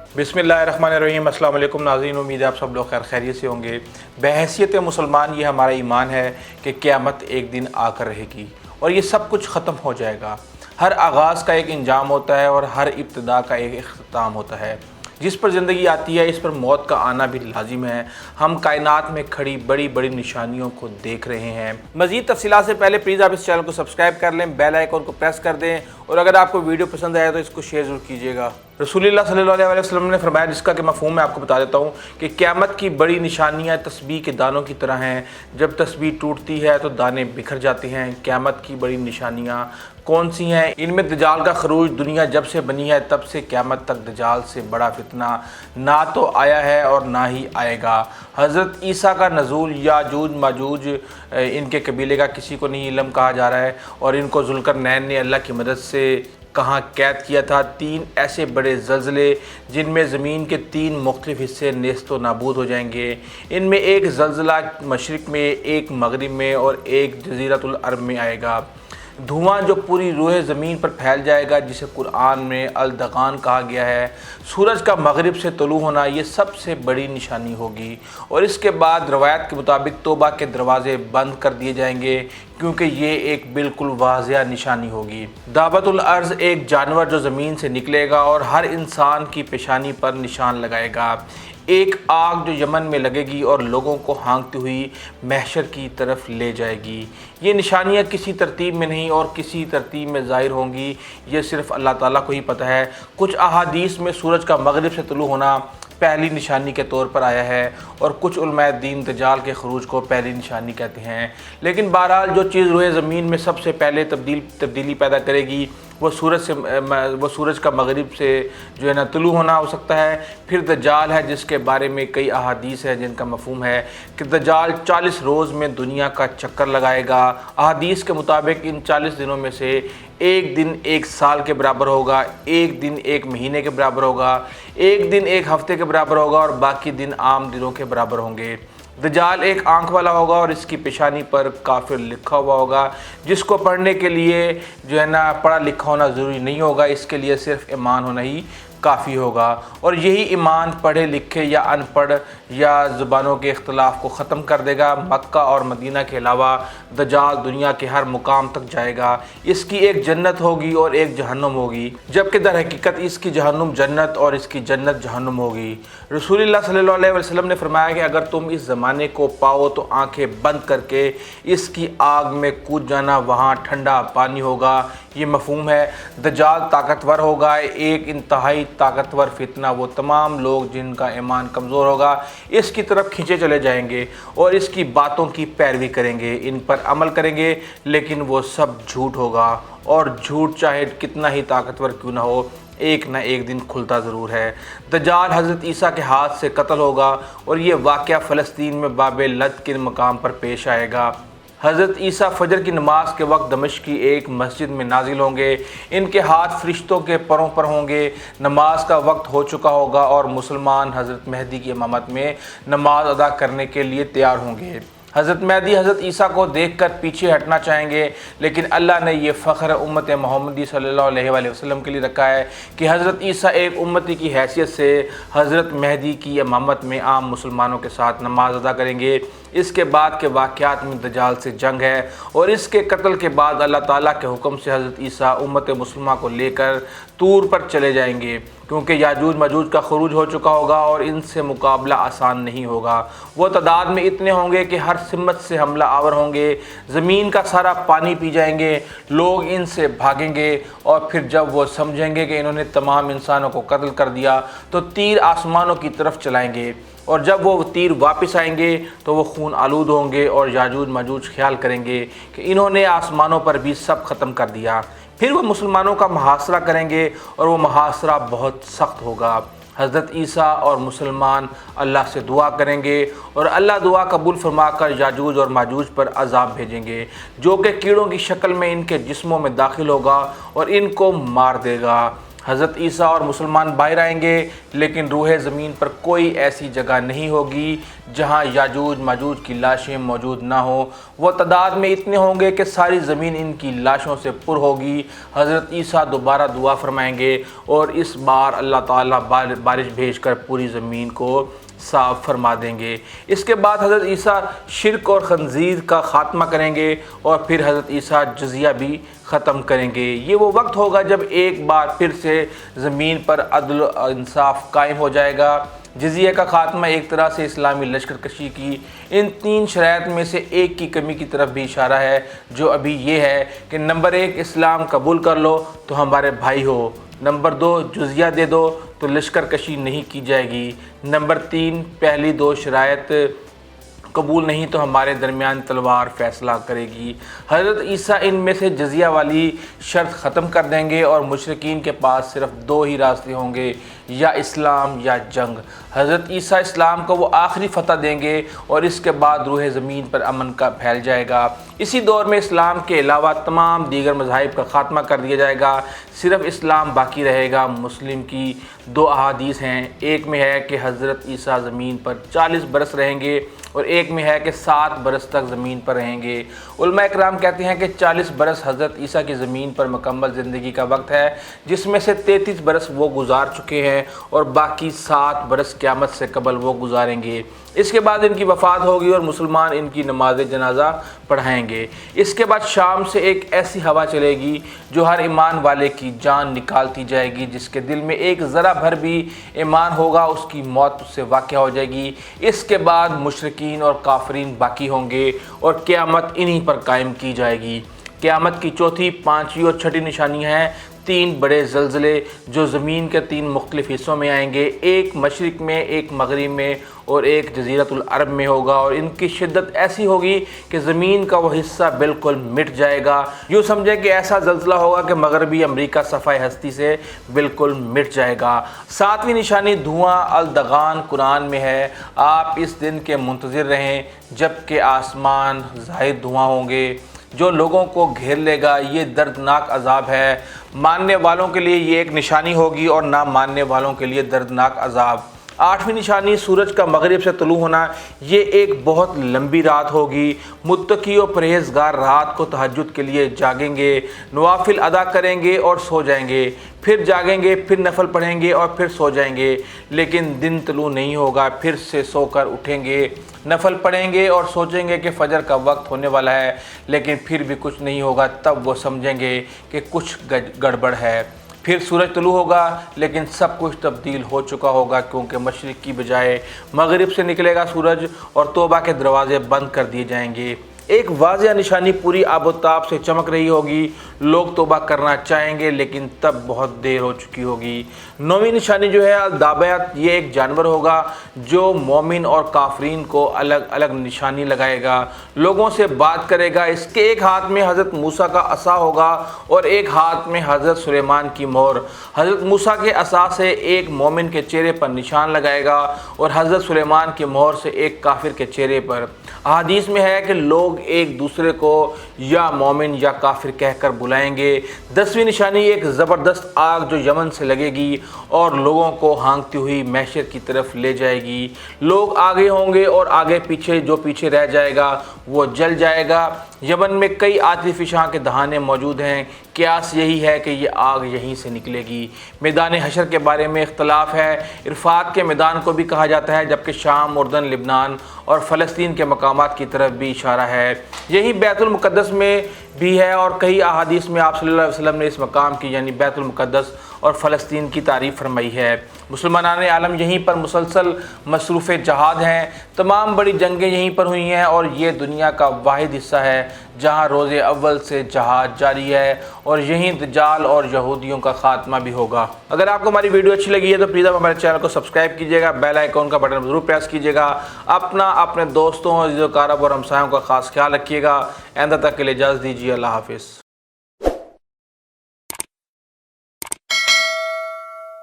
बिस्मिल्लाहिर्रहमानिर्रहीम। अस्सलाम वालेकुम नाज़रीन, उम्मीद है आप सब लोग खैर खैरियत से होंगे। बहैसियत मुसलमान ये हमारा ईमान है कि क़यामत एक दिन आकर रहेगी और ये सब कुछ ख़त्म हो जाएगा। हर आगाज़ का एक अंजाम होता है और हर इब्तिदा का एक इख्तिताम होता है। जिस पर ज़िंदगी आती है इस पर मौत का आना भी लाजिम है। हम कायनात में खड़ी बड़ी बड़ी निशानियों को देख रहे हैं। मज़ीद तफ़सीलात से पहले प्लीज़ आप इस चैनल को सब्सक्राइब कर लें, बेल आइकन को प्रेस कर दें और अगर आपको वीडियो पसंद आया तो इसको शेयर ज़रूर कीजिएगा। रसूलुल्लाह सल्लल्लाहु अलैहि वसल्लम ने फरमाया, जिसका कि मफ़हूम मैं आपको बता देता हूँ कि क़यामत की बड़ी निशानियाँ तस्बीह के दानों की तरह हैं। जब तस्बीह टूटती है तो दाने बिखर जाते हैं। क़यामत की बड़ी निशानियाँ कौन सी हैं? इनमें दज्जाल का खरूज। दुनिया जब से बनी है तब से क़यामत तक दज्जाल से बड़ा फितना ना तो आया है और ना ही आएगा। हज़रत ईसा का नज़ूल, याजूज माजूज इनके कबीले का किसी को नहीं इल्म कहा जा रहा है और इनको ज़ुल्करनैन ने अल्लाह की मदद से कहाँ कैद किया था। 3 ऐसे बड़े ज़लज़ले जिनमें ज़मीन के 3 मुख्तलिफ़ हिस्से नेस्त व नाबूद हो जाएंगे। इनमें एक ज़लज़ला मशरिक़ में, एक मगरिब में और एक जज़ीरतुल अरब में आएगा। धुआं जो पूरी रूह ज़मीन पर फैल जाएगा, जिसे कुरान में अल-दगान कहा गया है। सूरज का मगरिब से तुलू होना ये सबसे बड़ी निशानी होगी और इसके बाद रवायत के मुताबिक तौबा के दरवाज़े बंद कर दिए जाएंगे, क्योंकि ये एक बिल्कुल वाज़िया निशानी होगी। दाबतुल अर्ज़ एक जानवर जो ज़मीन से निकलेगा और हर इंसान की पेशानी पर निशान लगाएगा। एक आग जो यमन में लगेगी और लोगों को हाँकती हुई महशर की तरफ ले जाएगी। ये निशानियाँ किसी तरतीब में नहीं और किसी तरतीब में ज़ाहिर होंगी, ये सिर्फ़ अल्लाह ताला को ही पता है। कुछ अहादीस में सूरज का मगरिब से तुलू होना पहली निशानी के तौर पर आया है और कुछ उलमाए दीन दज्जाल के खरूज को पहली निशानी कहते हैं। लेकिन बहरहाल जो चीज़ रूह ज़मीन में सबसे पहले तब्दीली पैदा करेगी वो सूरज का मगरिब से जो है ना तुलू होना हो सकता है। फिर दज्जाल है, जिसके बारे में कई अहादीस है जिनका मफ़हूम है कि दज्जाल 40 रोज़ में दुनिया का चक्कर लगाएगा। अहादीस के मुताबिक इन 40 दिनों में से एक दिन 1 साल के बराबर होगा, एक दिन 1 महीने के बराबर होगा, एक दिन 1 हफ्ते के बराबर होगा और बाकी दिन आम दिनों के बराबर होंगे। दज्जाल एक आंख वाला होगा और इसकी पेशानी पर काफिर लिखा हुआ होगा, जिसको पढ़ने के लिए जो है ना पढ़ा लिखा होना ज़रूरी नहीं होगा। इसके लिए सिर्फ ईमान होना ही काफ़ी होगा और यही ईमान पढ़े लिखे या अनपढ़ या ज़ुबानों के इख्तलाफ को ख़त्म कर देगा। मक्का और मदीना के अलावा दज्जाल दुनिया के हर मुकाम तक जाएगा। इसकी एक जन्नत होगी और एक जहन्नुम होगी, जबकि दर हकीकत इसकी जहन्नुम जन्नत और इसकी जन्नत जहन्नुम होगी। रसूलुल्लाह सल्लल्लाहु अलैहि वसल्लम ने फरमाया कि अगर तुम इस ज़माने को पाओ तो आंखें बंद करके इसकी आग में कूद जाना, वहाँ ठंडा पानी होगा। ये मफ़हूम है। दज्जाल ताकतवर होगा, एक इंतहाई ताकतवर फितना। वो तमाम लोग जिनका ईमान कमज़ोर होगा इसकी तरफ खींचे चले जाएंगे और इसकी बातों की पैरवी करेंगे, इन पर अमल करेंगे, लेकिन वो सब झूठ होगा और झूठ चाहे कितना ही ताकतवर क्यों ना हो, एक न एक दिन खुलता ज़रूर है। दज्जाल हज़रत ईसा के हाथ से कत्ल होगा और ये वाक़या फ़लस्तीन में बाब लद के मकाम पर पेश आएगा। हज़रत ईसा फ़जर की नमाज के वक्त दमिश्क की एक मस्जिद में नाजिल होंगे। इनके हाथ फरिश्तों के परों पर होंगे। नमाज का वक्त हो चुका होगा और मुसलमान हज़रत मेहदी की इमामत में नमाज अदा करने के लिए तैयार होंगे। हज़रत मेहदी हज़रत ईसा को देखकर पीछे हटना चाहेंगे, लेकिन अल्लाह ने यह फ़ख्र उम्मत मोहम्मदी सल्लल्लाहु अलैहि वसल्लम के लिए रखा है कि हज़रत ईसा एक उम्मती की हैसियत से हज़रत मेहदी की इमामत में आम मुसलमानों के साथ नमाज अदा करेंगे। इसके बाद के वाक़यात में दज्जाल से जंग है और इसके कत्ल के बाद अल्लाह ताला के हुक्म से हज़रत ईसा उम्मत मुस्लिमा को लेकर तूर पर चले जाएंगे, क्योंकि याजूज माजूज का खरूज हो चुका होगा और इनसे मुकाबला आसान नहीं होगा। वो तादाद में इतने होंगे कि हर सिमत से हमला आवर होंगे, ज़मीन का सारा पानी पी जाएंगे, लोग इनसे भागेंगे और फिर जब वो समझेंगे कि इन्होंने तमाम इंसानों को कत्ल कर दिया तो तीर आसमानों की तरफ चलाएंगे और जब वो तीर वापस आएंगे तो वो खून आलूद होंगे और याजूज माजूज ख्याल करेंगे कि इन्होंने आसमानों पर भी सब ख़त्म कर दिया। फिर वो मुसलमानों का मुहासरा करेंगे और वो मुहासरा बहुत सख्त होगा। हज़रत ईसा और मुसलमान अल्लाह से दुआ करेंगे और अल्लाह दुआ कबूल फरमाकर याजूज और माजूज पर अजाब भेजेंगे, जो कि कीड़ों की शक्ल में इनके जिस्मों में दाखिल होगा और इनको मार देगा। حضرت عیسیٰ اور مسلمان باہر آئیں گے، لیکن روح زمین پر کوئی ایسی جگہ نہیں ہوگی جہاں یاجوج ماجوج کی لاشیں موجود نہ ہوں۔ وہ تعداد میں اتنے ہوں گے کہ ساری زمین ان کی لاشوں سے پر ہوگی۔ حضرت عیسیٰ دوبارہ دعا فرمائیں گے اور اس بار اللہ تعالیٰ بارش بھیج کر پوری زمین کو صاف فرما دیں گے۔ اس کے بعد حضرت عیسیٰ شرک اور خنزیر کا خاتمہ کریں گے اور پھر حضرت عیسیٰ جزیہ بھی ختم کریں گے۔ یہ وہ وقت ہوگا جب ایک بار پھر سے زمین پر عدل و انصاف قائم ہو جائے گا۔ جزیہ کا خاتمہ ایک طرح سے اسلامی لشکر کشی کی ان 3 شرائط میں سے ایک کی کمی کی طرف بھی اشارہ ہے، جو ابھی یہ ہے کہ نمبر 1 اسلام قبول کر لو تو ہمارے بھائی ہو، نمبر 2 جزیہ دے دو تو لشکر کشی نہیں کی جائے گی، نمبر 3 پہلی 2 شرائط قبول نہیں تو ہمارے درمیان تلوار فیصلہ کرے گی۔ حضرت عیسیٰ ان میں سے جزیہ والی شرط ختم کر دیں گے اور مشرکین کے پاس صرف 2 ہی راستے ہوں گے، یا اسلام یا جنگ۔ حضرت عیسیٰ اسلام کو وہ آخری فتح دیں گے اور اس کے بعد روح زمین پر امن کا پھیل جائے گا۔ اسی دور میں اسلام کے علاوہ تمام دیگر مذاہب کا خاتمہ کر دیا جائے گا، صرف اسلام باقی رہے گا۔ مسلم کی 2 احادیث ہیں، ایک میں ہے کہ حضرت عیسیٰ زمین پر 40 برس رہیں گے اور ایک میں ہے کہ 7 برس تک زمین پر رہیں گے۔ علماء اکرام کہتے ہیں کہ 40 برس حضرت عیسیٰ کی زمین پر مکمل زندگی کا وقت ہے، جس میں سے 33 برس وہ گزار چکے ہیں اور باقی 7 برس قیامت سے قبل وہ گزاریں گے۔ اس کے بعد ان کی وفات ہوگی اور مسلمان ان کی نماز جنازہ پڑھائیں گے۔ اس کے بعد شام سے ایک ایسی ہوا چلے گی جو ہر ایمان والے کی جان نکالتی جائے گی، جس کے دل میں ایک ذرہ بھر بھی ایمان ہوگا اس کی موت اس سے واقع ہو جائے گی۔ اس کے بعد مشرکین اور کافرین باقی ہوں گے اور قیامت انہی پر قائم کی جائے گی۔ قیامت کی چوتھی، پانچویں اور چھٹی نشانی ہیں 3 بڑے زلزلے جو زمین کے 3 مختلف حصوں میں آئیں گے، ایک مشرق میں، ایک مغرب میں اور ایک جزیرۃ العرب میں ہوگا، اور ان کی شدت ایسی ہوگی کہ زمین کا وہ حصہ بالکل مٹ جائے گا۔ یوں سمجھیں کہ ایسا زلزلہ ہوگا کہ مغربی امریکہ صفحہ ہستی سے بالکل مٹ جائے گا۔ 7ویں نشانی دھواں الدغان قرآن میں ہے۔ آپ اس دن کے منتظر رہیں جب کہ آسمان ظاہر دھواں ہوں گے جو لوگوں کو گھیر لے گا۔ یہ دردناک عذاب ہے، ماننے والوں کے لیے یہ ایک نشانی ہوگی اور نہ ماننے والوں کے لیے دردناک عذاب۔ 8ویں نشانی سورج کا مغرب سے طلوع ہونا، یہ ایک بہت لمبی رات ہوگی۔ متقی و پرہیزگار رات کو تہجد کے لیے جاگیں گے، نوافل ادا کریں گے اور سو جائیں گے، پھر جاگیں گے، پھر نفل پڑھیں گے اور پھر سو جائیں گے، لیکن دن طلوع نہیں ہوگا۔ پھر سے سو کر اٹھیں گے، نفل پڑھیں گے اور سوچیں گے کہ فجر کا وقت ہونے والا ہے، لیکن پھر بھی کچھ نہیں ہوگا۔ تب وہ سمجھیں گے کہ کچھ گڑبڑ ہے۔ پھر سورج طلوع ہوگا لیکن سب کچھ تبدیل ہو چکا ہوگا، کیونکہ مشرق کی بجائے مغرب سے نکلے گا سورج اور توبہ کے دروازے بند کر دیے جائیں گے۔ ایک واضح نشانی پوری آب و تاب سے چمک رہی ہوگی، لوگ توبہ کرنا چاہیں گے لیکن تب بہت دیر ہو چکی ہوگی۔ 9ویں نشانی جو ہے الدابیت، یہ ایک جانور ہوگا جو مومن اور کافرین کو الگ الگ نشانی لگائے گا، لوگوں سے بات کرے گا۔ اس کے ایک ہاتھ میں حضرت موسیٰ کا عصا ہوگا اور ایک ہاتھ میں حضرت سلیمان کی مہر۔ حضرت موسیٰ کے عصا سے ایک مومن کے چہرے پر نشان لگائے گا اور حضرت سلیمان کی مہر سے ایک کافر کے چہرے پر۔ احادیث میں ہے کہ لوگ ایک دوسرے کو یا مومن یا کافر کہہ کر بلائیں گے۔ 10ویں نشانی ایک زبردست آگ جو یمن سے لگے گی اور لوگوں کو ہانکتی ہوئی محشر کی طرف لے جائے گی۔ لوگ آگے ہوں گے اور آگے پیچھے، جو پیچھے رہ جائے گا وہ جل جائے گا۔ یمن میں کئی آتش فشاں کے دہانے موجود ہیں، قیاس یہی ہے کہ یہ آگ یہیں سے نکلے گی۔ میدان حشر کے بارے میں اختلاف ہے، عرفات کے میدان کو بھی کہا جاتا ہے، جبکہ شام، اردن، لبنان اور فلسطین کے مقامات کی طرف بھی اشارہ ہے۔ یہی بیت المقدس میں بھی ہے اور کئی احادیث میں آپ صلی اللہ علیہ وسلم نے اس مقام کی یعنی بیت المقدس اور فلسطین کی تعریف فرمائی ہے۔ مسلمانان عالم یہیں پر مسلسل مصروف جہاد ہیں، تمام بڑی جنگیں یہیں پر ہوئی ہیں اور یہ دنیا کا واحد حصہ ہے جہاں روز اول سے جہاد جاری ہے، اور یہیں دجال اور یہودیوں کا خاتمہ بھی ہوگا۔ اگر آپ کو ہماری ویڈیو اچھی لگی ہے تو پلیز آپ ہمارے چینل کو سبسکرائب کیجیے گا، بیل آئیکن کا بٹن ضرور پریس کیجیے گا، اپنے دوستوں، عزیز و اقارب اور ہمسایوں کا خاص خیال رکھیے گا۔ آئندہ تک کے لیے اجازت دیجیے، اللہ حافظ۔